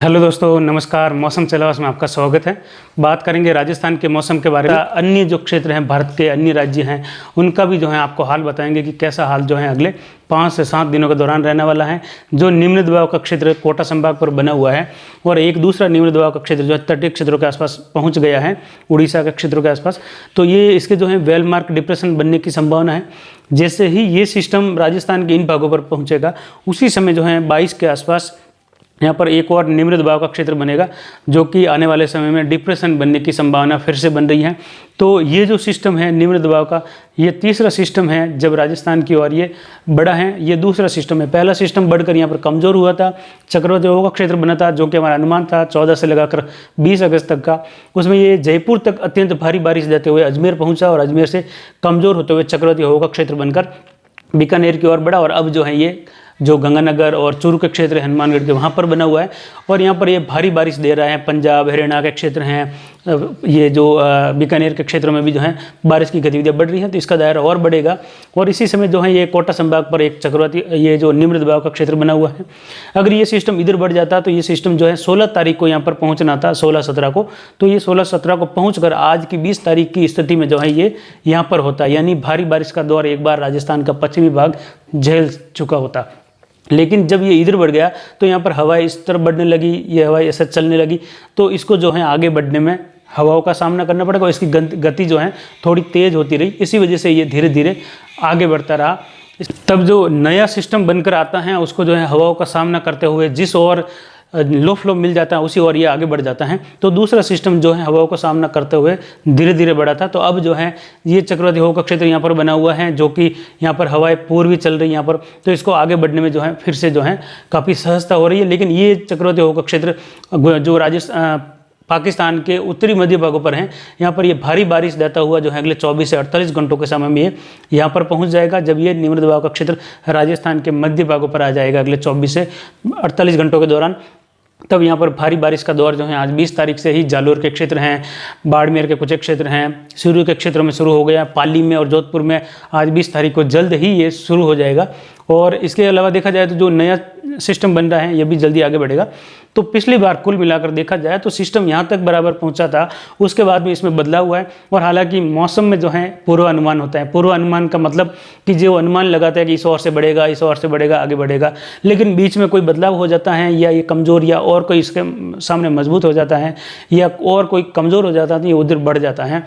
Hello दोस्तों, नमस्कार। मौसम चलावस में आपका स्वागत है। बात करेंगे राजस्थान के मौसम के बारे में। अन्य जो क्षेत्र हैं, भारत के अन्य राज्य हैं, उनका भी जो है आपको हाल बताएंगे कि कैसा हाल जो है अगले 5 से 7 दिनों के दौरान रहने वाला है। जो निम्न दबाव का क्षेत्र कोटा संभाग पर बना हुआ है और एक दूसरा निम्न दबाव का क्षेत्र जो है तटीय क्षेत्रों के आसपास पहुँच गया है, उड़ीसा के क्षेत्रों के आसपास। तो ये इसके जो है वेलमार्क डिप्रेशन बनने की संभावना है। जैसे ही ये सिस्टम राजस्थान के इन भागों पर पहुँचेगा, उसी समय जो है 22 के आसपास यहाँ पर एक और निम्न दबाव का क्षेत्र बनेगा, जो कि आने वाले समय में डिप्रेशन बनने की संभावना फिर से बन रही है। तो ये जो सिस्टम है निम्न दबाव का, ये तीसरा सिस्टम है जब राजस्थान की ओर ये बढ़ा है। ये दूसरा सिस्टम है। पहला सिस्टम बढ़कर यहाँ पर कमज़ोर हुआ था, चक्रवाती हवा का क्षेत्र बना था, जो कि हमारा अनुमान था 14 से लगाकर 20 अगस्त तक का। उसमें ये जयपुर तक अत्यंत भारी बारिश देते हुए अजमेर पहुँचा और अजमेर से कमज़ोर होते हुए चक्रवाती हवा का क्षेत्र बनकर बीकानेर की ओर बढ़ा। और अब जो है ये जो गंगानगर और चूरू के क्षेत्र हनुमानगढ़ के वहाँ पर बना हुआ है और यहाँ पर ये भारी बारिश दे रहा है। पंजाब हरियाणा के क्षेत्र हैं, ये जो बीकानेर के क्षेत्रों में भी जो है बारिश की गतिविधियाँ बढ़ रही हैं, तो इसका दायरा और बढ़ेगा। और इसी समय जो है ये कोटा संभाग पर एक चक्रवाती ये जो निम्न दबाव का क्षेत्र बना हुआ है, अगर ये सिस्टम इधर बढ़ जाता तो ये सिस्टम जो है 16 तारीख को यहाँ पर पहुँचना था, 16-17 को। तो ये 16-17 को पहुँच कर आज की 20 तारीख की स्थिति में जो है ये यहाँ पर होता, यानी भारी बारिश का दौर एक बार राजस्थान का पश्चिमी भाग झेल चुका होता। लेकिन जब ये इधर बढ़ गया तो यहाँ पर हवाएं इस तरफ बढ़ने लगी, ये हवाएं ऐसे चलने लगी, तो इसको जो है आगे बढ़ने में हवाओं का सामना करना पड़ेगा और इसकी गति जो है थोड़ी तेज़ होती रही। इसी वजह से ये धीरे धीरे आगे बढ़ता रहा। तब जो नया सिस्टम बनकर आता है उसको जो है हवाओं का सामना करते हुए जिस ओर लो फ्लो मिल जाता है उसी ओर ये आगे बढ़ जाता है। तो दूसरा सिस्टम जो है हवाओं का सामना करते हुए धीरे धीरे बढ़ा था। तो अब जो है ये चक्रवाती हवा का क्षेत्र यहाँ पर बना हुआ है, जो कि यहाँ पर हवाएं पूर्वी चल रही हैं यहाँ पर, तो इसको आगे बढ़ने में जो है फिर से जो है काफ़ी सहजता हो रही है। लेकिन ये चक्रवाती हवा का क्षेत्र जो पाकिस्तान के उत्तरी मध्य भागों पर हैं, यहाँ पर ये भारी बारिश देता हुआ जो है अगले 24 से 48 घंटों के समय में ये यहाँ पर पहुँच जाएगा। जब ये निम्न दबाव का क्षेत्र राजस्थान के मध्य भागों पर आ जाएगा अगले 24 से 48 घंटों के दौरान, तब यहाँ पर भारी बारिश का दौर जो है आज 20 तारीख से ही जालोर के क्षेत्र हैं, बाड़मेर के कुछ क्षेत्र हैं, सिरू के क्षेत्रों में शुरू हो गया, पाली में और जोधपुर में आज 20 तारीख को जल्द ही ये शुरू हो जाएगा। और इसके अलावा देखा जाए तो जो नया सिस्टम बन रहा है ये भी जल्दी आगे बढ़ेगा। तो पिछली बार कुल मिलाकर देखा जाए तो सिस्टम यहाँ तक बराबर पहुँचा था, उसके बाद में इसमें बदलाव हुआ है। और हालांकि मौसम में जो है पूर्वानुमान होता है। पूर्वानुमान का मतलब कि जो अनुमान लगाता है कि इस ओर से बढ़ेगा, इस ओर से बढ़ेगा, आगे बढ़ेगा, लेकिन बीच में कोई बदलाव हो जाता है या ये कमज़ोर या और कोई इसके सामने मजबूत हो जाता है या और कोई कमज़ोर हो जाता है तो ये उधर बढ़ जाता है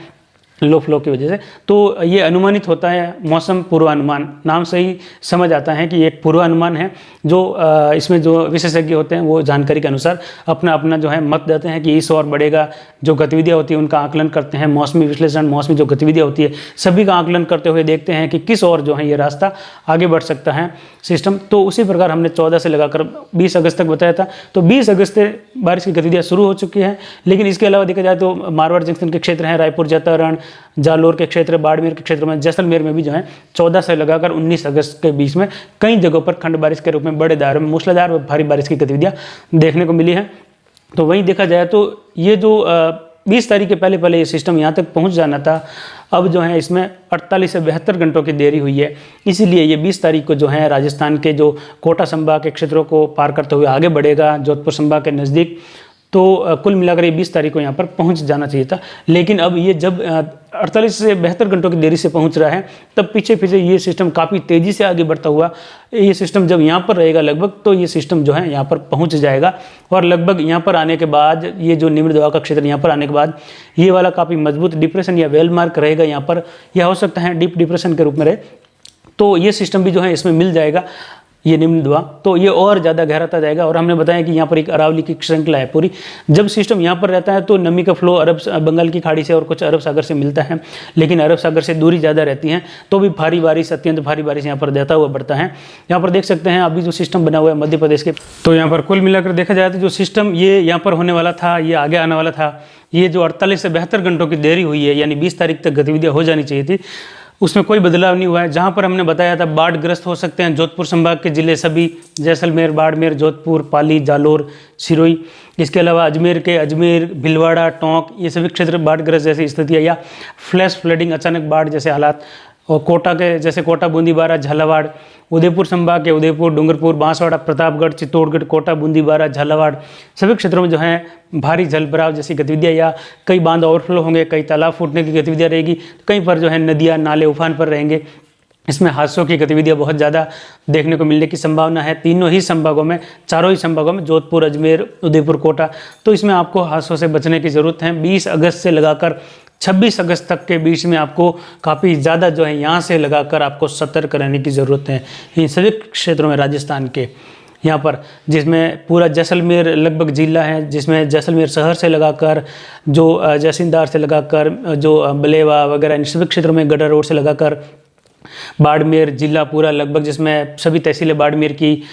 लो फ्लो की वजह से। तो ये अनुमानित होता है मौसम पूर्वानुमान, नाम से ही समझ आता है कि एक पूर्वानुमान है। जो इसमें जो विशेषज्ञ होते हैं वो जानकारी के अनुसार अपना अपना जो है मत देते हैं कि इस ओर बढ़ेगा। जो गतिविधियाँ होती हैं उनका आकलन करते हैं, मौसमी विश्लेषण, मौसमी जो गतिविधियाँ होती है सभी का आकलन करते हुए देखते हैं कि किस ओर जो है ये रास्ता आगे बढ़ सकता है सिस्टम। तो उसी प्रकार हमने 14 से लगाकर 20 अगस्त तक बताया था। तो 20 अगस्त से बारिश की गतिविधियाँ शुरू हो चुकी हैं। लेकिन इसके अलावा देखा जाए तो मारवाड़ जंक्शन के क्षेत्र हैं, रायपुर, जैतारण, जालोर के क्षेत्र, बाड़मेर के क्षेत्र में, जैसलमेर में भी जो है 14 से लगाकर 19 अगस्त के बीच में कई जगहों पर खंड बारिश के रूप में बड़े दायरे में मूसलाधार व भारी बारिश की गतिविधियां देखने को मिली है। तो वहीं देखा जाए तो ये जो 20 तारीख के पहले पहले ये सिस्टम यहाँ तक पहुँच जाना था, अब जो है इसमें 48 से 72 घंटों की देरी हुई है। इसीलिए ये 20 तारीख को जो है राजस्थान के जो कोटा संभाग के क्षेत्रों को पार करते हुए आगे बढ़ेगा जोधपुर संभाग के नज़दीक। तो कुल मिलाकर ये 20 तारीख को यहाँ पर पहुँच जाना चाहिए था। लेकिन अब ये जब 48 से 72 घंटों की देरी से पहुँच रहा है, तब पीछे पीछे ये सिस्टम काफ़ी तेज़ी से आगे बढ़ता हुआ ये सिस्टम जब यहाँ पर रहेगा लगभग, तो ये सिस्टम जो है यहाँ पर पहुँच जाएगा। और लगभग यहाँ पर आने के बाद ये जो निम्न दबाव का क्षेत्र यहाँ पर आने के बाद ये वाला काफ़ी मजबूत डिप्रेशन या वेल मार्क रहेगा यहाँ पर, यह हो सकता है डीप डिप्रेशन के रूप में रहे। तो ये सिस्टम भी जो है इसमें मिल जाएगा, ये निम्न दबाव, तो ये और ज़्यादा गहराता जाएगा। और हमने बताया कि यहाँ पर एक अरावली की श्रृंखला है पूरी। जब सिस्टम यहाँ पर रहता है तो नमी का फ्लो बंगाल की खाड़ी से और कुछ अरब सागर से मिलता है, लेकिन अरब सागर से दूरी ज़्यादा रहती है, तो भी भारी बारिश, अत्यंत भारी बारिश यहाँ पर देता हुआ बढ़ता है। यहाँ पर देख सकते हैं अभी जो सिस्टम बना हुआ है मध्य प्रदेश के, तो यहाँ पर कुल मिलाकर देखा जाए तो जो सिस्टम ये यहाँ पर होने वाला था, ये आगे आने वाला था, ये जो 48 से 72 घंटों की देरी हुई है, यानी 20 तारीख तक गतिविधियाँ हो जानी चाहिए थी, उसमें कोई बदलाव नहीं हुआ है। जहाँ पर हमने बताया था बाढ़ग्रस्त हो सकते हैं जोधपुर संभाग के जिले सभी, जैसलमेर, बाड़मेर, जोधपुर, पाली, जालोर, सिरोही, इसके अलावा अजमेर, भीलवाड़ा, टोंक, ये सभी क्षेत्र बाढ़ग्रस्त जैसी स्थितियाँ या फ्लैश फ्लडिंग, अचानक बाढ़ जैसे हालात और कोटा के जैसे कोटा, बूंदी, बारा, झालावाड़, उदयपुर संभाग के उदयपुर, डूंगरपुर, बांसवाड़ा, प्रतापगढ़, चित्तौड़गढ़, कोटा, बूंदी, बारा, झालावाड़ सभी क्षेत्रों में जो है भारी जल भराव जैसी गतिविधियाँ या कई बांध ओवरफ्लो होंगे, कई तालाब फूटने की गतिविधियाँ रहेगी, कहीं पर जो है नदियाँ नाले उफान पर रहेंगे। इसमें हादसों की गतिविधियाँ बहुत ज़्यादा देखने को मिलने की संभावना है तीनों ही संभागों में, चारों ही संभागों में, जोधपुर, अजमेर, उदयपुर, कोटा। तो इसमें आपको हादसों से बचने की ज़रूरत है। 20 अगस्त से लगाकर 26 अगस्त तक के बीच में आपको काफ़ी ज़्यादा जो है यहाँ से लगाकर आपको सतर्क रहने की ज़रूरत है इन सभी क्षेत्रों में राजस्थान के। यहाँ पर जिसमें पूरा जैसलमेर लगभग जिला है, जिसमें जैसलमेर शहर से लगाकर जो जैसिंदार से लगाकर जो बलेवा वगैरह इन सभी क्षेत्रों में, गडर रोड से लगाकर बाड़मेर जिला पूरा लगभग, जिसमें सभी तहसीलें बाड़मेर की,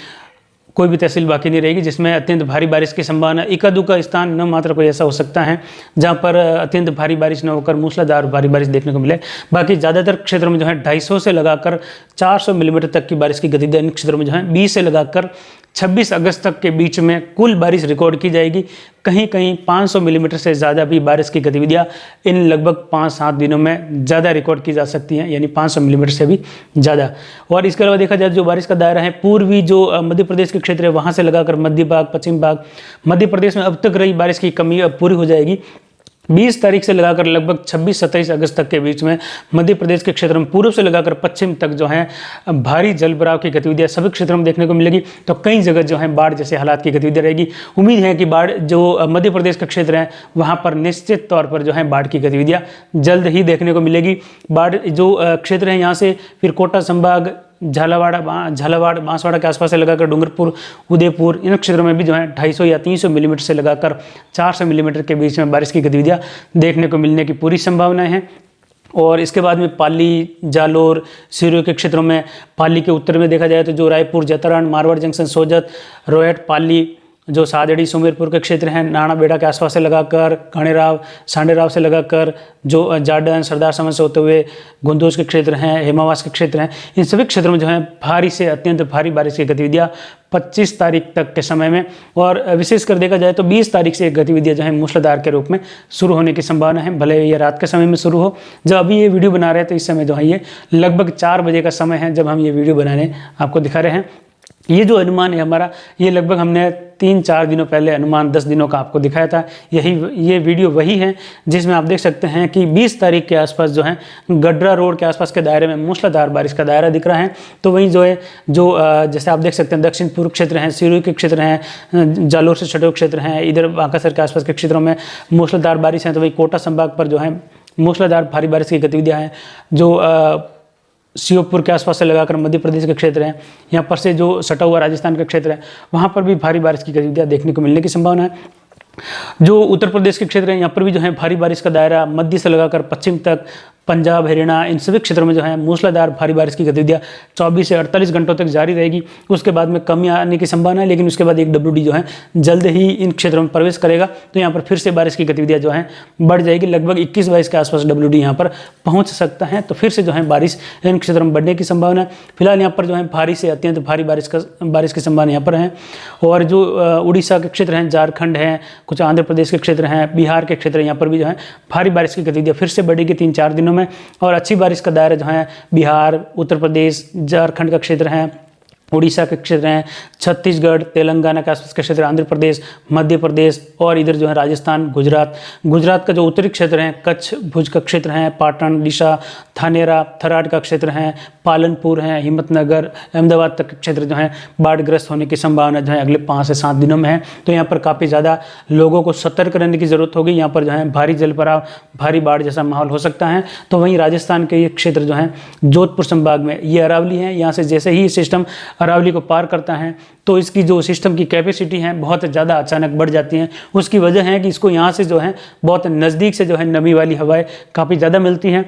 कोई भी तहसील बाकी नहीं रहेगी, जिसमें अत्यंत भारी बारिश की संभावना। इक्का दुक्का स्थान न मात्र कोई ऐसा हो सकता है जहां पर अत्यंत भारी बारिश न होकर मूसलाधार भारी बारिश देखने को मिले। बाकी ज़्यादातर क्षेत्रों में जो है 250 से लगाकर 400 मिलीमीटर तक की बारिश की गतिविधियाँ इन क्षेत्रों में जो है 20 से लगाकर 26 अगस्त तक के बीच में कुल बारिश रिकॉर्ड की जाएगी। कहीं कहीं 500 मिलीमीटर से ज़्यादा भी बारिश की गतिविधियाँ इन लगभग 5-7 दिनों में ज़्यादा रिकॉर्ड की जा सकती हैं, यानी 500 मिलीमीटर से भी ज़्यादा। और इसके अलावा देखा जाए जो बारिश का दायरा है, पूर्वी जो मध्य प्रदेश के क्षेत्र है वहाँ से लगाकर मध्य भाग, पश्चिम भाग, मध्य प्रदेश में अब तक रही बारिश की कमी अब पूरी हो जाएगी। 20 तारीख से लगाकर लगभग 26-27 अगस्त तक के बीच में मध्य प्रदेश के क्षेत्र में पूर्व से लगाकर पश्चिम तक जो है भारी जल भराव की गतिविधियां सभी क्षेत्रों में देखने को मिलेगी। तो कई जगह जो है बाढ़ जैसे हालात की गतिविधियां रहेगी। उम्मीद है कि बाढ़ जो मध्य प्रदेश का क्षेत्र है वहां पर निश्चित तौर पर जो है बाढ़ की गतिविधियां जल्द ही देखने को मिलेगी। बाढ़ जो क्षेत्र है यहाँ से फिर कोटा संभाग, झालावाड़, बांसवाड़ा के आसपास से लगाकर डूंगरपुर, उदयपुर इन क्षेत्रों में भी जो है 250 या 300 मिलीमीटर से लगाकर 400 मिलीमीटर के बीच में बारिश की गतिविधियां देखने को मिलने की पूरी संभावनाएं हैं। और इसके बाद में पाली, जालोर, सिरोही के क्षेत्रों में, पाली के उत्तर में देखा जाए तो जो रायपुर, जतरान, मारवाड़ जंक्शन, सोजत, रोहट, पाली, जो सादड़ी, सुमेरपुर के क्षेत्र हैं, नाना बेड़ा के आसपास से लगाकर घणेराव, सांडेराव से लगाकर जो जाडन, सरदार समन से होते हुए गुंदोज के क्षेत्र हैं, हेमावास के क्षेत्र हैं, इन सभी क्षेत्रों में जो है भारी से अत्यंत भारी बारिश की गतिविधियाँ 25 तारीख तक के समय में, और विशेषकर देखा जाए तो 20 तारीख से गतिविधियाँ जो है मूसलाधार के रूप में शुरू होने की संभावना है। भले ये रात के समय में शुरू हो, जब अभी ये वीडियो बना रहे हैं तो इस समय जो है ये लगभग 4 बजे का समय है जब हम ये वीडियो बनाने आपको दिखा रहे हैं। ये जो अनुमान है हमारा, ये लगभग हमने 3-4 दिनों पहले अनुमान 10 दिनों का आपको दिखाया था। ये वीडियो वही है जिसमें आप देख सकते हैं कि 20 तारीख के आसपास जो है गडरा रोड के आसपास के दायरे में मूसलाधार बारिश का दायरा दिख रहा है। तो वहीं जो है जैसे आप देख सकते हैं दक्षिण पूर्व क्षेत्र हैं, सिरोही के क्षेत्र हैं, जालोर से छठे क्षेत्र हैं, इधर बांकासर के आसपास के क्षेत्रों में मूसलाधार बारिश है। तो वहीं कोटा संभाग पर जो है मूसलाधार भारी बारिश की गतिविधियाँ हैं। जो श्योपुर के आसपास से लगाकर मध्य प्रदेश के क्षेत्र हैं, यहाँ पर से जो सटा हुआ राजस्थान का क्षेत्र है वहाँ पर भी भारी बारिश की गतिविधियाँ देखने को मिलने की संभावना है। जो उत्तर प्रदेश के क्षेत्र हैं यहाँ पर भी जो है भारी बारिश का दायरा मध्य से लगाकर पश्चिम तक, पंजाब, हरियाणा इन सभी क्षेत्रों में जो है मूसलाधार भारी बारिश की गतिविधियाँ 24 से 48 घंटों तक जारी रहेगी। उसके बाद में कमी आने की संभावना है, लेकिन उसके बाद एक WD जो है जल्द ही इन क्षेत्रों में प्रवेश करेगा। तो यहाँ पर फिर से बारिश की गतिविधियाँ जो है बढ़ जाएगी। लगभग 21-22 के आसपास WD यहाँ पर पहुँच सकता है। तो फिर से जो है बारिश इन क्षेत्रों में बढ़ने की संभावना है। फिलहाल यहाँ पर जो है भारी से अत्यंत भारी बारिश की संभावना यहाँ पर है। और जो उड़ीसा के क्षेत्र हैं, झारखंड है, कुछ आंध्र प्रदेश के क्षेत्र हैं, बिहार के क्षेत्र यहाँ पर भी जो है भारी बारिश की गतिविधियाँ फिर से बढ़ेगी 3-4 दिनों में। और अच्छी बारिश का दायरा जो है बिहार, उत्तर प्रदेश, झारखंड का क्षेत्र है, उड़ीसा के क्षेत्र हैं, छत्तीसगढ़, तेलंगाना के आसपास के क्षेत्र, आंध्र प्रदेश, मध्य प्रदेश और इधर जो है राजस्थान, गुजरात का जो उत्तरी क्षेत्र है, कच्छ, भुज का क्षेत्र है, पाटन, डिशा, थानेरा, थराद का क्षेत्र है, पालनपुर है, हिम्मतनगर, अहमदाबाद तक के क्षेत्र जो है बाढ़ग्रस्त होने की संभावना जो है अगले 5 से 7 दिनों में है। तो यहाँ पर काफ़ी ज़्यादा लोगों को सतर्क रहने की ज़रूरत होगी। यहाँ पर जो है भारी जल भराव, भारी बाढ़ जैसा माहौल हो सकता है। तो वहीं राजस्थान के ये क्षेत्र जो है जोधपुर संभाग में, ये अरावली है, यहाँ से जैसे ही सिस्टम अरावली को पार करता है तो इसकी जो सिस्टम की कैपेसिटी है बहुत ज़्यादा अचानक बढ़ जाती है। उसकी वजह है कि इसको यहाँ से जो है बहुत नज़दीक से जो है नमी वाली हवाएं काफ़ी ज़्यादा मिलती हैं।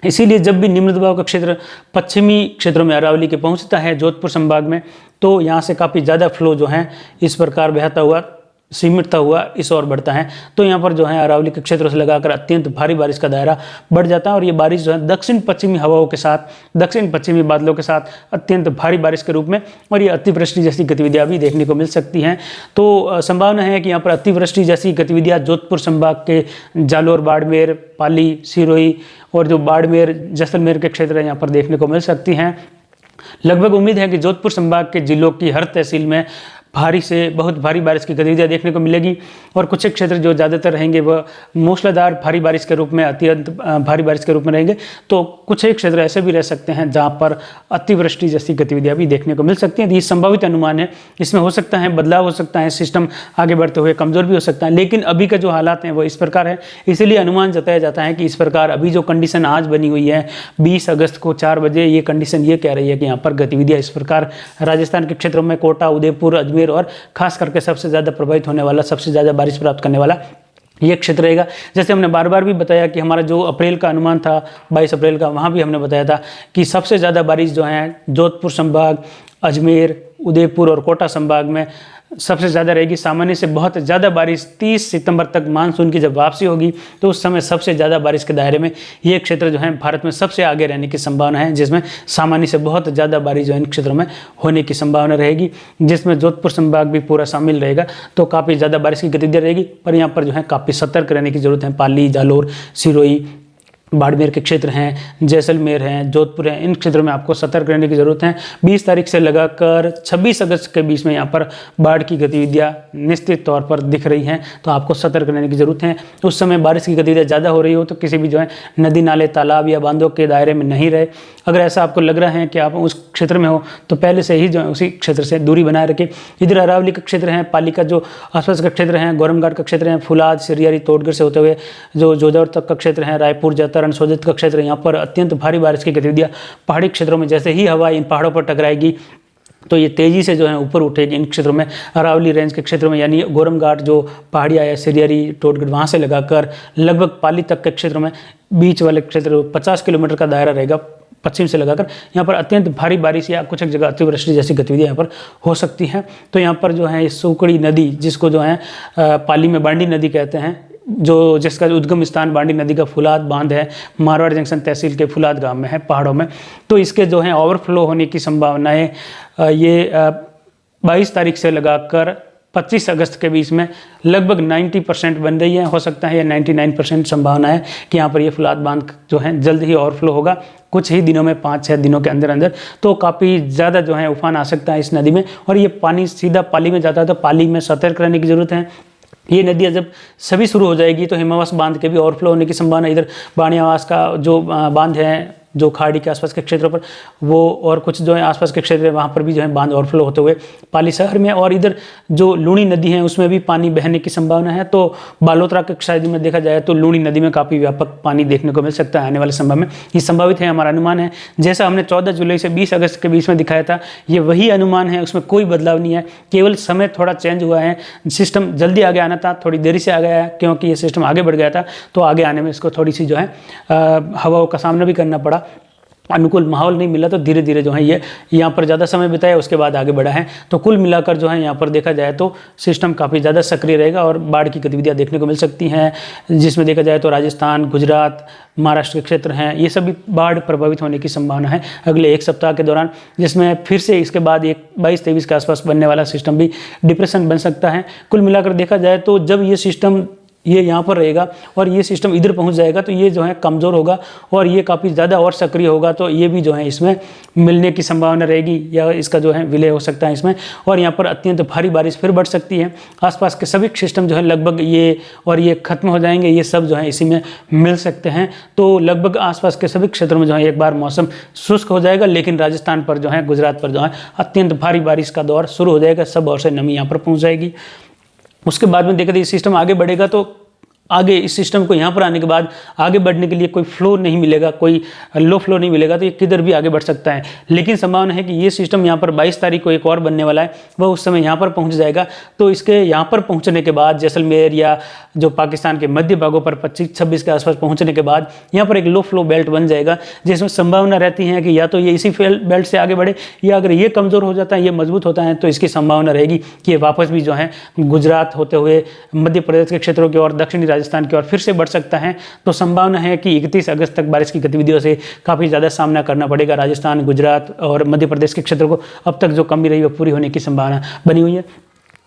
इसीलिए जब भी निम्न दबाव का क्षेत्र पश्चिमी क्षेत्रों में अरावली के पहुँचता है जोधपुर संभाग में, तो यहाँ से काफ़ी ज़्यादा फ्लो जो है इस प्रकार बहता हुआ सिमटता हुआ इस ओर बढ़ता है। तो यहाँ पर जो है अरावली के क्षेत्रों से लगाकर अत्यंत भारी बारिश का दायरा बढ़ जाता है और ये बारिश जो है दक्षिण पश्चिमी हवाओं के साथ, दक्षिण पश्चिमी बादलों के साथ अत्यंत भारी बारिश के रूप में और ये अतिवृष्टि जैसी गतिविधियाँ भी देखने को मिल सकती हैं। तो संभावना है कि यहाँ पर अतिवृष्टि जैसी गतिविधियाँ जोधपुर संभाग के जालोर, बाड़मेर, पाली, सिरोही और जो बाड़मेर, जैसलमेर के क्षेत्र हैं यहाँ पर देखने को मिल सकती हैं। लगभग उम्मीद है कि जोधपुर संभाग के जिलों की हर तहसील में भारी से बहुत भारी बारिश की गतिविधियाँ देखने को मिलेगी और कुछ एक क्षेत्र जो ज़्यादातर रहेंगे वह मूसलाधार भारी बारिश के रूप में, अत्यंत भारी बारिश के रूप में रहेंगे। तो कुछ एक क्षेत्र ऐसे भी रह सकते हैं जहाँ पर अतिवृष्टि जैसी गतिविधियाँ भी देखने को मिल सकती हैं। ये संभावित अनुमान है, इसमें हो सकता है बदलाव हो सकता है, सिस्टम आगे बढ़ते हुए कमज़ोर भी हो सकता है, लेकिन अभी का जो हालात हैं वो इस प्रकार है। इसीलिए अनुमान जताया जाता है कि इस प्रकार अभी जो कंडीशन आज बनी हुई है 20 अगस्त को 4 बजे, ये कंडीशन ये कह रही है कि यहाँ पर गतिविधियाँ इस प्रकार राजस्थान के क्षेत्रों में कोटा, उदयपुर, अजमेर और खास करके सबसे ज़्यादा प्रभावित होने वाला, सबसे ज़्यादा बारिश प्राप्त करने वाला ये क्षेत्र रहेगा। जैसे हमने बार बार भी बताया कि हमारा जो अप्रैल का अनुमान था 22 अप्रैल का, वहाँ भी हमने बताया था कि सबसे ज़्यादा बारिश जो है जोधपुर संभाग, अजमेर, उदयपुर और कोटा संभाग में सबसे ज़्यादा रहेगी। सामान्य से बहुत ज़्यादा बारिश 30 सितंबर तक मानसून की जब वापसी होगी तो उस समय सबसे ज़्यादा बारिश के दायरे में ये क्षेत्र जो है भारत में सबसे आगे रहने की संभावना है, जिसमें सामान्य से बहुत ज़्यादा बारिश जो है इन क्षेत्रों में होने की संभावना रहेगी, जिसमें जोधपुर संभाग भी पूरा शामिल रहेगा। तो काफ़ी ज़्यादा बारिश की गतिविधियाँ रहेगी, पर यहाँ पर जो है काफ़ी सतर्क रहने की ज़रूरत है। पाली, जालोर, सिरोही, बाड़मेर के क्षेत्र हैं, जैसलमेर हैं, जोधपुर हैं, इन क्षेत्रों में आपको सतर्क रहने की ज़रूरत है। 20 तारीख से लगाकर 26 अगस्त के बीच में यहाँ पर बाढ़ की गतिविधियाँ निश्चित तौर पर दिख रही हैं, तो आपको सतर्क रहने की ज़रूरत है। उस समय बारिश की गतिविधियाँ ज़्यादा हो रही हो तो किसी भी जो है नदी, नाले, तालाब या बांधों के दायरे में नहीं रहे। अगर ऐसा आपको लग रहा है कि आप उस क्षेत्र में हो तो पहले से ही जो है उसी क्षेत्र से दूरी बनाए रखें। इधर अरावली का क्षेत्र है, पाली का जो आसपास का क्षेत्र है, गोरमघाट का क्षेत्र है, फुलाद, सिरियारी, तोड़गढ़ से होते हुए जो जोधपुर तक का क्षेत्र है, रायपुर, जातरण, सोजत का क्षेत्र, यहाँ पर अत्यंत भारी बारिश की गतिविधियाँ पहाड़ी क्षेत्रों में जैसे ही हवा इन पहाड़ों पर टकराएगी तो ये तेज़ी से जो है ऊपर उठेगी इन क्षेत्रों में। अरावली रेंज के क्षेत्रों में यानी गोरमघाट जो पहाड़ियाँ है, सिरियारी, टोटगढ़, वहाँ से लगाकर लगभग पाली तक के क्षेत्रों में बीच वाले क्षेत्र 50 किलोमीटर का दायरा रहेगा पश्चिम से लगाकर। यहाँ पर अत्यंत भारी बारिश या कुछ एक जगह अतिवृष्टि जैसी गतिविधियाँ यहाँ पर हो सकती हैं। तो यहाँ पर जो है सुकड़ी नदी, जिसको जो है पाली में बांडी नदी कहते हैं, जो जिसका उद्गम स्थान बांडी नदी का फुलाद बांध है, मारवाड़ जंक्शन तहसील के फुलाद गांव में है, पहाड़ों में। तो इसके जो है ओवरफ्लो होने की संभावनाएं ये 22 तारीख से लगाकर 25 अगस्त के बीच में लगभग 90% बन रही है। हो सकता है या 99% संभावना है कि यहाँ पर ये फुलाद बांध जो है जल्द ही ओवरफ्लो होगा कुछ ही दिनों में, 5-6 दिनों के अंदर अंदर। तो काफ़ी ज़्यादा जो है उफान आ सकता है इस नदी में और ये पानी सीधा पाली में जाता है, तो पाली में सतर्क रहने की ज़रूरत है। ये नदियाँ जब सभी शुरू हो जाएगी तो हिमावास बांध के भी ओवरफ्लो होने की संभावना, इधर बाणियावास का जो बांध है जो खाड़ी के आसपास के क्षेत्रों पर वो और कुछ जो है आसपास के क्षेत्र है वहाँ पर भी जो है बांध ओवरफ्लो होते हुए पाली शहर में, और इधर जो लूणी नदी है उसमें भी पानी बहने की संभावना है। तो बालोतरा के साइड में देखा जाए तो लूणी नदी में काफ़ी व्यापक पानी देखने को मिल सकता है आने वाले समय में। ये संभावित है, हमारा अनुमान है। जैसा हमने 14 जुलाई से 20 अगस्त के बीच में दिखाया था ये वही अनुमान है, उसमें कोई बदलाव नहीं है, केवल समय थोड़ा चेंज हुआ है। सिस्टम जल्दी आगे आना था, थोड़ी देरी से आ गया है क्योंकि ये सिस्टम आगे बढ़ गया था, तो आगे आने में इसको थोड़ी सी जो है हवाओं का सामना भी करना पड़ा, अनुकूल माहौल नहीं मिला, तो धीरे धीरे जो है ये यहाँ पर ज़्यादा समय बिताया उसके बाद आगे बढ़ा है। तो कुल मिलाकर जो है यहाँ पर देखा जाए तो सिस्टम काफ़ी ज़्यादा सक्रिय रहेगा और बाढ़ की गतिविधियाँ देखने को मिल सकती हैं, जिसमें देखा जाए तो राजस्थान, गुजरात, महाराष्ट्र के क्षेत्र हैं, ये सभी बाढ़ प्रभावित होने की संभावना है अगले एक सप्ताह के दौरान, जिसमें फिर से इसके बाद एक 22-23 के आसपास बनने वाला सिस्टम भी डिप्रेशन बन सकता है। कुल मिलाकर देखा जाए तो जब ये सिस्टम ये यहाँ पर रहेगा और ये सिस्टम इधर पहुँच जाएगा तो ये जो है कमज़ोर होगा और ये काफ़ी ज़्यादा और सक्रिय होगा, तो ये भी जो है इसमें मिलने की संभावना रहेगी या इसका जो है विलय हो सकता है इसमें, और यहाँ पर अत्यंत भारी बारिश फिर बढ़ सकती है। आसपास के सभी सिस्टम जो है लगभग ये खत्म हो जाएंगे, ये सब जो है इसी में मिल सकते हैं। तो लगभग आसपास के सभी क्षेत्रों में जो है एक बार मौसम शुष्क हो जाएगा, लेकिन राजस्थान पर जो है, गुजरात पर जो है अत्यंत भारी बारिश का दौर शुरू हो जाएगा, सब और से नमी यहाँ पर पहुँच जाएगी। उसके बाद में देखा ये सिस्टम आगे बढ़ेगा तो आगे इस सिस्टम को यहाँ पर आने के बाद आगे बढ़ने के लिए कोई फ्लो नहीं मिलेगा, कोई लो फ्लो नहीं मिलेगा, तो ये किधर भी आगे बढ़ सकता है। लेकिन संभावना है कि ये सिस्टम यहाँ पर 22 तारीख को एक और बनने वाला है, वह उस समय यहाँ पर पहुँच जाएगा। तो इसके यहाँ पर पहुँचने के बाद जैसलमेर या जो पाकिस्तान के मध्य भागों पर 25-26 के आसपास पहुँचने के बाद यहाँ पर एक लो फ्लो बेल्ट बन जाएगा, जिसमें संभावना रहती है कि या तो ये इसी बेल्ट से आगे बढ़े, या अगर ये कमज़ोर हो जाता है, ये मजबूत होता है, तो इसकी संभावना रहेगी कि ये वापस भी जो है गुजरात होते हुए मध्य प्रदेश के क्षेत्रों की ओर, दक्षिणी राजस्थान की ओर फिर से बढ़ सकता है। तो संभावना है कि 31 अगस्त तक बारिश की गतिविधियों से काफ़ी ज़्यादा सामना करना पड़ेगा राजस्थान, गुजरात और मध्य प्रदेश के क्षेत्रों को। अब तक जो कमी रही वो पूरी होने की संभावना बनी हुई है।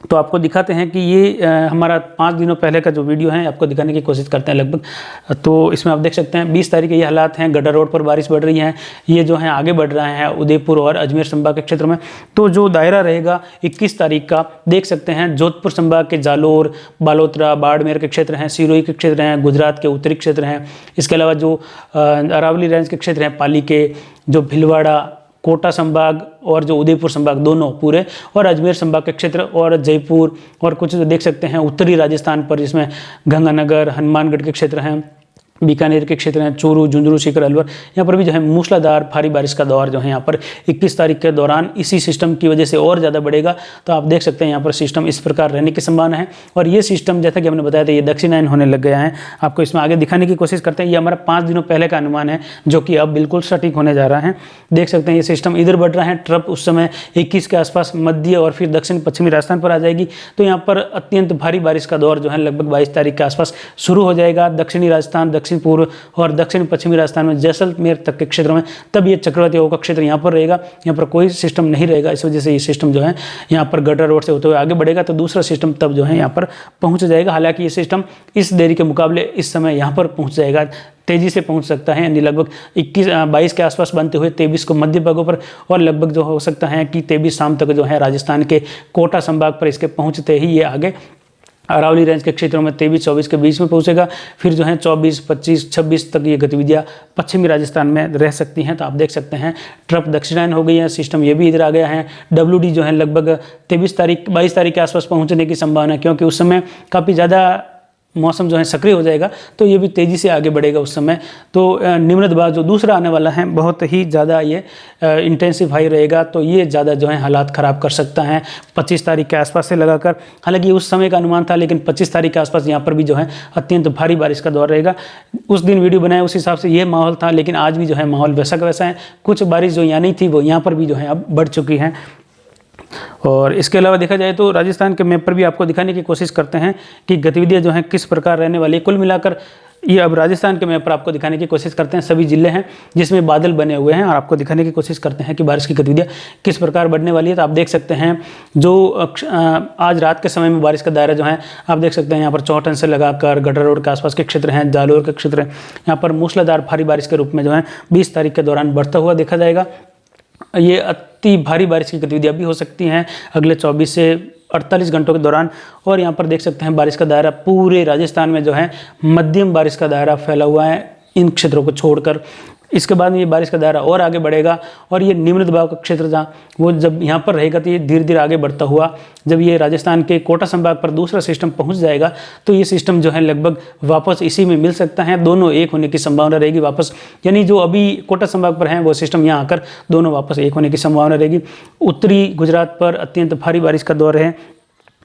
तो आपको दिखाते हैं कि ये हमारा 5 दिनों पहले का जो वीडियो है आपको दिखाने की कोशिश करते हैं लगभग। तो इसमें आप देख सकते हैं 20 तारीख के ये हालात हैं, गड्ढा रोड पर बारिश बढ़ रही है, ये जो है आगे बढ़ रहा है उदयपुर और अजमेर संभाग के क्षेत्र में। तो जो दायरा रहेगा 21 तारीख का देख सकते हैं, जोधपुर संभाग के जालोर, बालोतरा, बाड़मेर के क्षेत्र हैं, सिरोही के क्षेत्र हैं, गुजरात के उत्तरी क्षेत्र हैं। इसके अलावा जो अरावली रेंज के क्षेत्र हैं, पाली के, जो भीलवाड़ा, कोटा संभाग और जो उदयपुर संभाग दोनों पूरे, और अजमेर संभाग के क्षेत्र और जयपुर, और कुछ देख सकते हैं उत्तरी राजस्थान पर, जिसमें गंगानगर, हनुमानगढ़ के क्षेत्र हैं, बीकानेर के क्षेत्र हैं, चूरू, झुंझुनू, सीकर, अलवर, यहाँ पर भी जो है मूसलाधार भारी बारिश का दौर जो है यहाँ पर 21 तारीख के दौरान इसी सिस्टम की वजह से और ज़्यादा बढ़ेगा। तो आप देख सकते हैं यहाँ पर सिस्टम इस प्रकार रहने की संभावना है। और ये सिस्टम जैसा कि हमने बताया था ये दक्षिणायन होने लग गया है। आपको इसमें आगे दिखाने की कोशिश करते हैं। ये हमारा 5 दिनों पहले का अनुमान है, जो कि अब बिल्कुल सटीक होने जा रहा है। देख सकते हैं ये सिस्टम इधर बढ़ रहा है, ट्रप उस समय 21 के आसपास मध्य और फिर दक्षिण पश्चिमी राजस्थान पर आ जाएगी। तो यहाँ पर अत्यंत भारी बारिश का दौर जो है लगभग 22 तारीख के आसपास शुरू हो जाएगा। दक्षिणी राजस्थान, दक्षिण पूर्व और दक्षिण पश्चिमी राजस्थान में जैसलमेर तक के क्षेत्र में तब ये चक्रवाती हवा का क्षेत्र यहाँ पर रहेगा। यहाँ पर कोई सिस्टम नहीं रहेगा, इस वजह से ये सिस्टम जो है यहाँ पर गड्ढा रोड से होते हुए आगे बढ़ेगा। तो दूसरा सिस्टम तब जो है यहाँ पर पहुँच जाएगा। हालांकि ये सिस्टम इस देरी के मुकाबले इस समय यहाँ पर पहुँच जाएगा, तेजी से पहुंच सकता है, यानी लगभग 22 के आसपास बनते हुए 23 को मध्य भागों पर, और लगभग जो हो सकता है कि 23 शाम तक जो है राजस्थान के कोटा संभाग पर इसके पहुंचते ही ये आगे अरावली रेंज के क्षेत्रों में 23-24 के बीच में पहुंचेगा। फिर जो है 24, 25, 26 तक ये गतिविधियां पश्चिमी राजस्थान में रह सकती हैं। तो आप देख सकते हैं ट्रप दक्षिणायन हो गई है, सिस्टम ये भी इधर आ गया है। WD जो है लगभग 22 तारीख के आसपास पहुंचने की संभावना है, क्योंकि उस समय काफ़ी ज़्यादा मौसम जो है सक्रिय हो जाएगा, तो ये भी तेज़ी से आगे बढ़ेगा उस समय। तो निम्न दबाव जो दूसरा आने वाला है बहुत ही ज़्यादा ये इंटेंसिफाई रहेगा, तो ये ज़्यादा जो है हालात ख़राब कर सकता है 25 तारीख के आसपास से लगाकर। हालांकि उस समय का अनुमान था, लेकिन 25 तारीख के आसपास यहाँ पर भी जो है अत्यंत भारी बारिश का दौर रहेगा। उस दिन वीडियो बनाया उस हिसाब से ये माहौल था, लेकिन आज भी जो है माहौल वैसा का वैसा है। कुछ बारिश जो यहाँ नहीं थी वो यहाँ पर भी जो है अब बढ़ चुकी है। और इसके अलावा देखा जाए तो राजस्थान के मैप पर भी आपको दिखाने की कोशिश करते हैं कि गतिविधियां जो हैं किस प्रकार रहने वाली है। कुल मिलाकर ये अब राजस्थान के मैप पर आपको दिखाने की कोशिश करते हैं। सभी जिले हैं जिसमें बादल बने हुए हैं, और आपको दिखाने की कोशिश करते हैं कि बारिश की गतिविधियां किस प्रकार बढ़ने वाली है। तो आप देख सकते हैं जो आज रात के समय में बारिश का दायरा जो है आप देख सकते हैं, यहाँ पर चौहटन से लगाकर गड्ढा रोड के आसपास के क्षेत्र हैं, जालोर के क्षेत्र हैं, यहाँ पर मूसलाधार भारी बारिश के रूप में जो है 20 तारीख के दौरान बढ़ता हुआ देखा जाएगा। ये अति भारी बारिश की गतिविधियां भी हो सकती हैं अगले 24 से 48 घंटों के दौरान। और यहाँ पर देख सकते हैं बारिश का दायरा पूरे राजस्थान में जो है मध्यम बारिश का दायरा फैला हुआ है इन क्षेत्रों को छोड़कर। इसके बाद ये बारिश का दायरा और आगे बढ़ेगा, और ये निम्न दबाव का क्षेत्र जहाँ वो जब यहाँ पर रहेगा तो ये धीरे धीरे आगे बढ़ता हुआ जब ये राजस्थान के कोटा संभाग पर दूसरा सिस्टम पहुँच जाएगा, तो ये सिस्टम जो है लगभग वापस इसी में मिल सकता है। दोनों एक होने की संभावना रहेगी वापस, यानी जो अभी कोटा संभाग पर हैं वो सिस्टम यहाँ आकर दोनों वापस एक होने की संभावना रहेगी। उत्तरी गुजरात पर अत्यंत भारी बारिश का दौर है,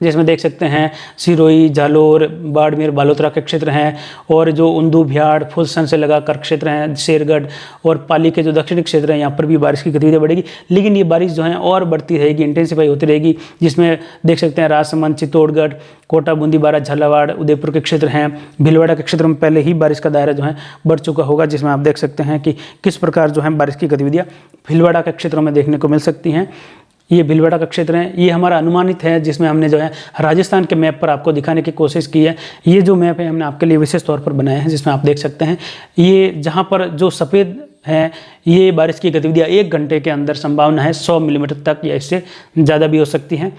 जिसमें देख सकते हैं सिरोही, जालोर, बाड़मेर, बालोतरा के क्षेत्र हैं, और जो उंदू, भ्याड़, फुलसन से लगाकर क्षेत्र हैं, शेरगढ़ और पाली के जो दक्षिणी क्षेत्र हैं, यहाँ पर भी बारिश की गतिविधियाँ बढ़ेगी। लेकिन ये बारिश जो है और बढ़ती रहेगी, इंटेंसिफाई होती रहेगी, जिसमें देख सकते हैं राजसमंद, चित्तौड़गढ़, कोटा, बूंदी, बारा, झालावाड़, उदयपुर के क्षेत्र हैं, भीलवाड़ा के क्षेत्र में पहले ही बारिश का दायरा जो है बढ़ चुका होगा, जिसमें आप देख सकते हैं कि किस प्रकार जो है बारिश की गतिविधियाँ भीलवाड़ा के क्षेत्रों में देखने को मिल सकती हैं। ये भीलवाड़ा का क्षेत्र है, ये हमारा अनुमानित है, जिसमें हमने जो है राजस्थान के मैप पर आपको दिखाने की कोशिश की है। ये जो मैप है हमने आपके लिए विशेष तौर पर बनाया है, जिसमें आप देख सकते हैं ये जहाँ पर जो सफ़ेद है ये बारिश की गतिविधियाँ 1 घंटे के अंदर संभावना है 100 मिलीमीटर तक या इससे ज़्यादा भी हो सकती हैं।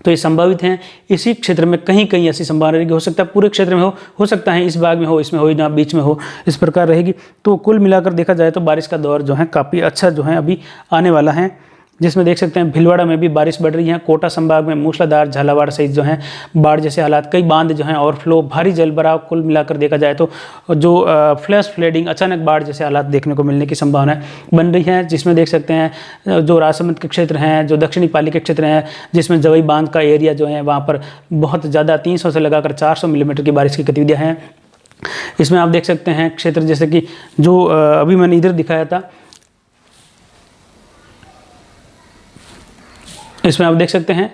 तो ये संभावित हैं। इसी क्षेत्र में कहीं कहीं ऐसी संभावना रहेगी, हो सकता है पूरे क्षेत्र में हो सकता है इस भाग में हो, इसमें हो ना, बीच में हो, इस प्रकार रहेगी। तो कुल मिलाकर देखा जाए तो बारिश का दौर जो है काफ़ी अच्छा जो है अभी आने वाला है। जिसमें देख सकते हैं भीलवाड़ा में भी बारिश बढ़ रही है। कोटा संभाग में मूसलाधार, झालावाड़ सहित जो है बाढ़ जैसे हालात, कई बांध जो हैं ओवरफ्लो, भारी जलभराव, कुल मिलाकर देखा जाए तो जो फ्लैश फ्लडिंग, अचानक बाढ़ जैसे हालात देखने को मिलने की संभावना बन रही है। जिसमें देख सकते हैं जो राजसमंद के क्षेत्र हैं, जो दक्षिणी पाली के क्षेत्र हैं, जिसमें जवई बांध का एरिया जो है वहाँ पर बहुत ज़्यादा 300 से लगाकर 400 मिलीमीटर की बारिश की गतिविधियाँ हैं। इसमें आप देख सकते हैं क्षेत्र जैसे कि जो अभी मैंने इधर दिखाया था, इसमें आप देख सकते हैं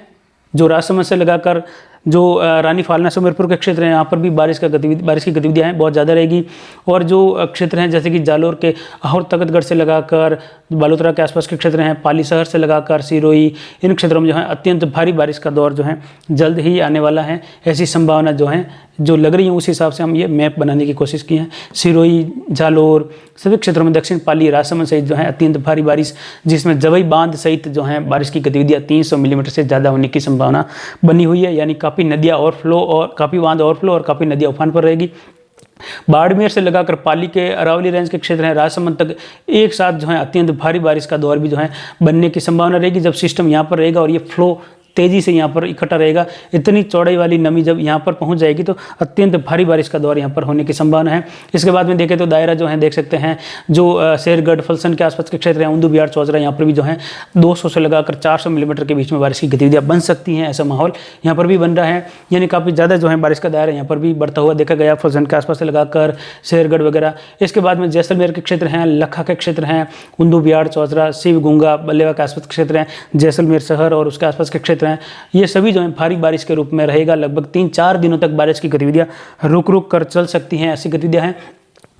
जो राजसमंद से लगाकर जो रानी फालना सुमेरपुर के क्षेत्र हैं, यहाँ पर भी बारिश की गतिविधियाँ हैं बहुत ज़्यादा रहेगी। और जो क्षेत्र हैं जैसे कि जालोर के अहोर तख्तगढ़ से लगाकर बालोतरा के आसपास के क्षेत्र हैं, पाली शहर से लगाकर सिरोही, इन क्षेत्रों में जो है अत्यंत भारी बारिश का दौर जो है जल्द ही आने वाला है। ऐसी संभावना जो है जो लग रही है उस हिसाब से हम ये मैप बनाने की कोशिश की है। सिरोही, जालोर सभी क्षेत्रों में, दक्षिण पाली, राजसमंद सहित जो है अत्यंत भारी बारिश, जिसमें जवई बांध सहित जो है बारिश की गतिविधियाँ 300 मिलीमीटर से ज़्यादा होने की संभावना बनी हुई है। यानी काफ़ी नदियाँ ओवरफ्लो और काफ़ी बांध ओवरफ्लो और काफ़ी नदियाँ उफान पर रहेगी। बाड़मेर से लगाकर पाली के अरावली रेंज के क्षेत्र हैं, राजसमंद तक एक साथ जो है अत्यंत भारी बारिश का दौर भी जो है बनने की संभावना रहेगी। जब सिस्टम यहाँ पर रहेगा और ये फ्लो तेज़ी से यहाँ पर इकट्ठा रहेगा, इतनी चौड़ाई वाली नमी जब यहाँ पर पहुँच जाएगी तो अत्यंत भारी बारिश का दौर यहाँ पर होने की संभावना है। इसके बाद में देखें तो दायरा जो है देख सकते हैं जो शेरगढ़, फलसन के आसपास के क्षेत्र हैं, ऊंदू, बिहार, चौजरा, यहाँ पर भी जो है 200 से लगाकर 400 मिलीमीटर के बीच में बारिश की गतिविधियाँ बन सकती हैं। ऐसा माहौल यहाँ पर भी बन रहा है, यानी काफ़ी ज़्यादा जो है बारिश का दायरा यहाँ पर भी बढ़ता हुआ देखा गया, फलसन के आसपास से लगाकर शेरगढ़ वगैरह। इसके बाद में जैसलमेर के क्षेत्र हैं, लखा के क्षेत्र हैं, ऊंदू, बिहार, चौजरा, शिवगंगा, बल्लेवा के आसपास के क्षेत्र हैं, जैसलमेर शहर और उसके आसपास के क्षेत्र हैं, ये सभी जो है भारी बारिश के रूप में रहेगा। लगभग 3-4 दिनों तक बारिश की गतिविधियां रुक रुक कर चल सकती हैं। ऐसी गतिविधियां हैं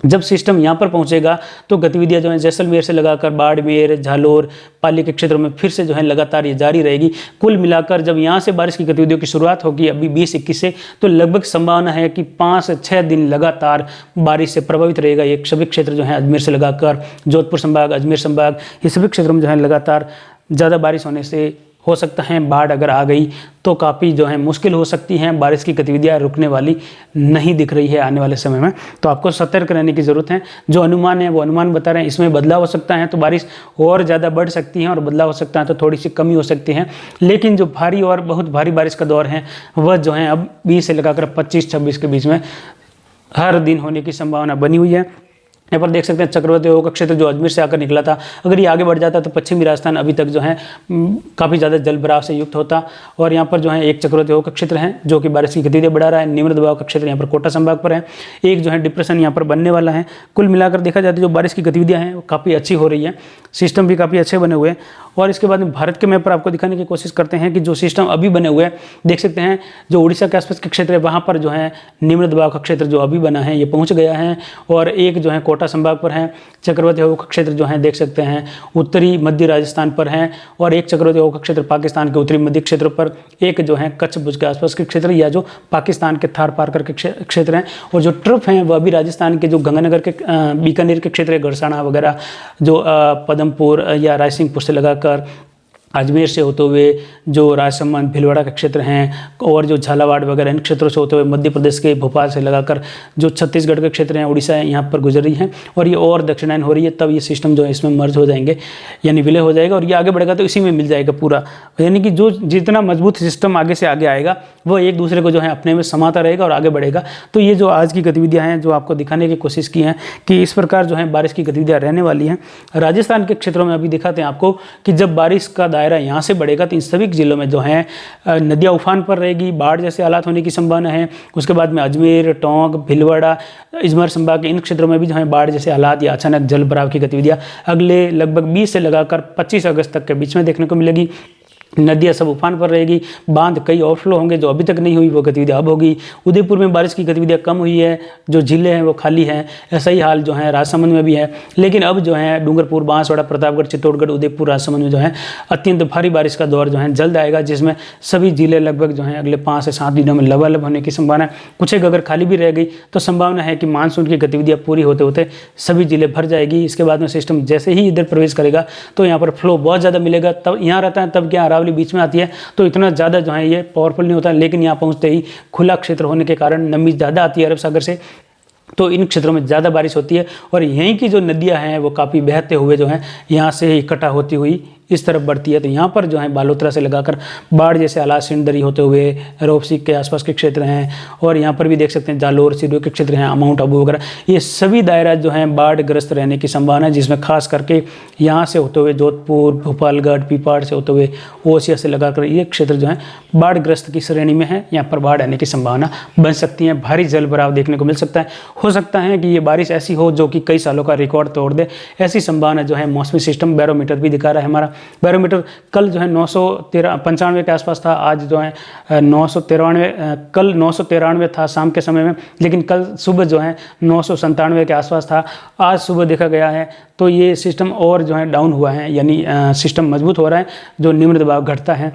जब सिस्टम यहाँ पर पहुँचेगा तो गतिविधियां जो है जैसलमेर से लगाकर बाड़मेर, झालोर, पाली के क्षेत्रों में फिर से जो है लगातार ये जारी रहेगी। कुल मिलाकर जब यहाँ से बारिश की गतिविधियों की शुरुआत होगी अभी 20-21 से, तो लगभग संभावना है कि 5 से 6 दिन लगातार बारिश से प्रभावित रहेगा ये सभी क्षेत्र जो है। अजमेर से लगाकर जोधपुर संभाग, अजमेर संभाग, ये सभी क्षेत्रों में जो है लगातार ज़्यादा बारिश होने से हो सकता है बाढ़ अगर आ गई तो काफ़ी जो है मुश्किल हो सकती हैं। बारिश की गतिविधियाँ रुकने वाली नहीं दिख रही है आने वाले समय में, तो आपको सतर्क रहने की ज़रूरत है। जो अनुमान है वो अनुमान बता रहे हैं, इसमें बदलाव हो सकता है तो बारिश और ज़्यादा बढ़ सकती है और बदलाव हो सकता है तो थोड़ी सी कमी हो सकती है। लेकिन जो भारी और बहुत भारी बारिश का दौर है वह जो है अब 20 से लगाकर 25-26 के बीच में हर दिन होने की संभावना बनी हुई है। यहाँ पर देख सकते हैं चक्रवाती हवा का क्षेत्र जो अजमेर से आकर निकला था, अगर ये आगे बढ़ जाता तो पश्चिमी राजस्थान अभी तक जो है काफ़ी ज़्यादा जलभराव से युक्त होता। और यहाँ पर जो है एक चक्रवाती हवा का क्षेत्र है जो कि बारिश की गतिविधियाँ बढ़ा रहा है। निम्न दबाव का क्षेत्र यहाँ पर कोटा संभाग पर है, एक जो है डिप्रेशन यहाँ पर बनने वाला है। कुल मिलाकर देखा जाए तो जो बारिश की गतिविधियाँ हैं वो काफ़ी अच्छी हो रही है, सिस्टम भी काफ़ी अच्छे बने हुए हैं। और इसके बाद में भारत के मैप पर आपको दिखाने की कोशिश करते हैं कि जो सिस्टम अभी बने हुए हैं, देख सकते हैं जो उड़ीसा के आसपास के क्षेत्र है वहाँ पर जो है निम्न दबाव का क्षेत्र जो अभी बना है ये पहुँच गया है। और एक जो है कोटा संभाग पर है, चक्रवाती हवा का क्षेत्र जो है देख सकते हैं उत्तरी मध्य राजस्थान पर है। और एक चक्रवाती हवा का क्षेत्र पाकिस्तान के उत्तरी मध्य क्षेत्र पर, एक जो है कच्छ भुज के आसपास के क्षेत्र या जो पाकिस्तान के थार पार करके क्षेत्र हैं। और जो ट्रफ हैं वह भी राजस्थान के जो गंगानगर के बीकानेर के क्षेत्र है, गरसाना वगैरह, जो पदमपुर या रायसिंहपुर से लगाकर अजमेर से होते हुए जो राजसमंद, भीलवाड़ा के क्षेत्र हैं और जो झालावाड़ वगैरह इन क्षेत्रों से होते हुए मध्य प्रदेश के भोपाल से लगाकर जो छत्तीसगढ़ के क्षेत्र हैं, उड़ीसा है, यहाँ पर गुजर रही है। और ये और दक्षिणायन हो रही है, तब ये सिस्टम जो है इसमें मर्ज हो जाएंगे यानी विलय हो जाएगा और ये आगे बढ़ेगा तो इसी में मिल जाएगा पूरा। यानी कि जो जितना मजबूत सिस्टम आगे से आगे आएगा वो एक दूसरे को जो है अपने में समाता रहेगा और आगे बढ़ेगा। तो ये जो आज की गतिविधियाँ हैं जो आपको दिखाने की कोशिश की हैं कि इस प्रकार जो है बारिश की गतिविधियाँ रहने वाली हैं। राजस्थान के क्षेत्रों में अभी दिखाते हैं आपको कि जब बारिश का दायरा यहाँ से बढ़ेगा तो इन सभी जिलों में जो है नदियाँ उफान पर रहेगी, बाढ़ जैसे हालात होने की संभावना है। उसके बाद में अजमेर, टोंक, भीलवाड़ा, इजमेर संभाग के इन क्षेत्रों में भी जो है बाढ़ जैसे हालात या अचानक जल भराव की गतिविधियाँ अगले लगभग 20 से लगाकर 25 अगस्त तक के बीच में देखने को मिलेगी। नदियाँ सब उफान पर रहेगी, बांध कई ओवरफ्लो होंगे, जो अभी तक नहीं हुई वो गतिविधियाँ अब होगी। उदयपुर में बारिश की गतिविधियाँ कम हुई है, जो जिले हैं वो खाली हैं। ऐसा ही हाल जो है राजसमंद में भी है, लेकिन अब जो है डूंगरपुर, बांसवाड़ा, प्रतापगढ़, चित्तौड़गढ़, उदयपुर, राजसमंद में जो है अत्यंत भारी बारिश का दौर जो है जल्द आएगा, जिसमें सभी जिले लगभग जो है अगले 5 से 7 दिनों में लबालब होने की संभावना है। कुछ एक अगर खाली भी रह गई तो संभावना है कि मानसून की गतिविधियाँ पूरी होते होते सभी जिले भर जाएगी। इसके बाद में सिस्टम जैसे ही इधर प्रवेश करेगा तो यहाँ पर फ्लो बहुत ज़्यादा मिलेगा। तब यहाँ रहता है, तब क्या अरावली बीच में आती है तो इतना ज़्यादा जो है ये पावरफुल नहीं होता, लेकिन यहाँ पहुँचते ही खुला क्षेत्र होने के कारण नमी ज़्यादा आती है अरब सागर से, तो इन क्षेत्रों में ज़्यादा बारिश होती है। और यहीं की जो नदियाँ हैं वो काफ़ी बहते हुए जो है यहाँ से इकट्ठा होती हुई इस तरफ बढ़ती है। तो यहाँ पर जो है बालोतरा से लगाकर बाढ़ जैसे हालात सिंदरी होते हुए रोपसी के आसपास के क्षेत्र हैं, और यहाँ पर भी देख सकते हैं जालोर सिरोही के क्षेत्र हैं, माउंट आबू वगैरह, ये सभी दायरा जो हैं बाढ़ग्रस्त रहने की संभावना है, जिसमें खास करके यहाँ से होते हुए जोधपुर, भोपालगढ़, पीपाड़ से होते हुए ओसिया से लगाकर ये क्षेत्र जो है बाढ़ग्रस्त की श्रेणी में है। यहाँ पर बाढ़ आने की संभावना बन सकती है, भारी जल भराव देखने को मिल सकता है। हो सकता है कि ये बारिश ऐसी हो जो कि कई सालों का रिकॉर्ड तोड़ दे, ऐसी संभावना जो है मौसमी सिस्टम बैरोमीटर भी दिखा रहा है। हमारा बैरोमीटर कल जो है 995 के आसपास था, आज जो है 993, कल 993 था शाम के समय में, लेकिन कल सुबह जो है 997 के आसपास था, आज सुबह देखा गया है। तो ये सिस्टम और जो है डाउन हुआ है, यानी सिस्टम मजबूत हो रहा है, जो निम्न दबाव घटता है।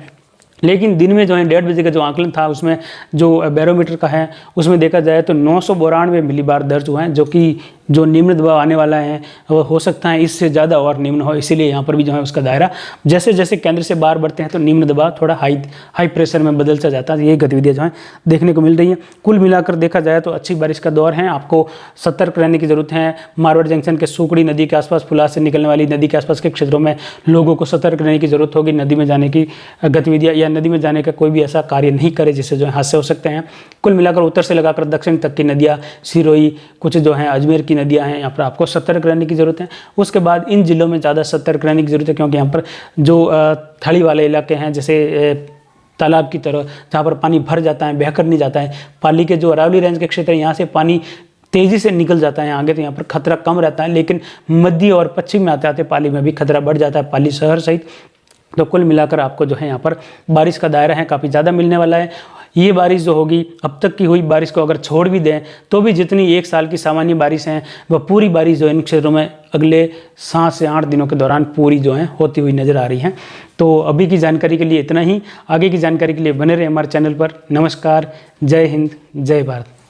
लेकिन दिन में जो है 1:30 बजे का जो आंकलन था उसमें जो बैरोमीटर का है उसमें देखा जाए तो 992 मिलीबार दर्ज हुआ है, जो कि जो निम्न दबाव आने वाला है वो हो सकता है इससे ज़्यादा और निम्न हो। इसीलिए यहाँ पर भी जो है उसका दायरा जैसे जैसे केंद्र से बाहर बढ़ते हैं तो निम्न दबाव थोड़ा हाई प्रेशर में बदलता जाता है। ये गतिविधियाँ जो है देखने को मिल रही हैं। कुल मिलाकर देखा जाए तो अच्छी बारिश का दौर है, आपको सतर्क रहने की ज़रूरत है। मारवाड़ जंक्शन के सुकड़ी नदी के आसपास, फुला से निकलने वाली नदी के आसपास के क्षेत्रों में लोगों को सतर्क रहने की ज़रूरत होगी। नदी में जाने की गतिविधियाँ या नदी में जाने का कोई भी ऐसा कार्य नहीं करे जिससे जो है हादसे हो सकते हैं। कुल मिलाकर उत्तर से लगाकर दक्षिण तक की नदियाँ, सिरोही, कुछ जो है अजमेर की नदियाँ हैं, यहाँ पर आपको सतर्क रहने की ज़रूरत है। उसके बाद इन जिलों में ज़्यादा सतर्क रहने की ज़रूरत है, क्योंकि यहाँ पर जो थड़ी वाले इलाके हैं जैसे तालाब की तरह जहाँ पर पानी भर जाता है, बहकर नहीं जाता है। पाली के जो अरावली रेंज के क्षेत्र है यहाँ से पानी तेज़ी से निकल जाता है आगे, तो यहाँ पर खतरा कम रहता है। लेकिन मध्य और पश्चिम में आते आते पाली में भी खतरा बढ़ जाता है, पाली शहर सहित। तो कुल मिलाकर आपको जो है यहाँ पर बारिश का दायरा है काफ़ी ज़्यादा मिलने वाला है। ये बारिश जो होगी, अब तक की हुई बारिश को अगर छोड़ भी दें तो भी जितनी एक साल की सामान्य बारिश हैं वह पूरी बारिश जो इन क्षेत्रों में अगले 7 से 8 दिनों के दौरान पूरी जो है होती हुई नज़र आ रही हैं। तो अभी की जानकारी के लिए इतना ही। आगे की जानकारी के लिए बने रहे हमारे चैनल पर। नमस्कार, जय हिंद, जय भारत।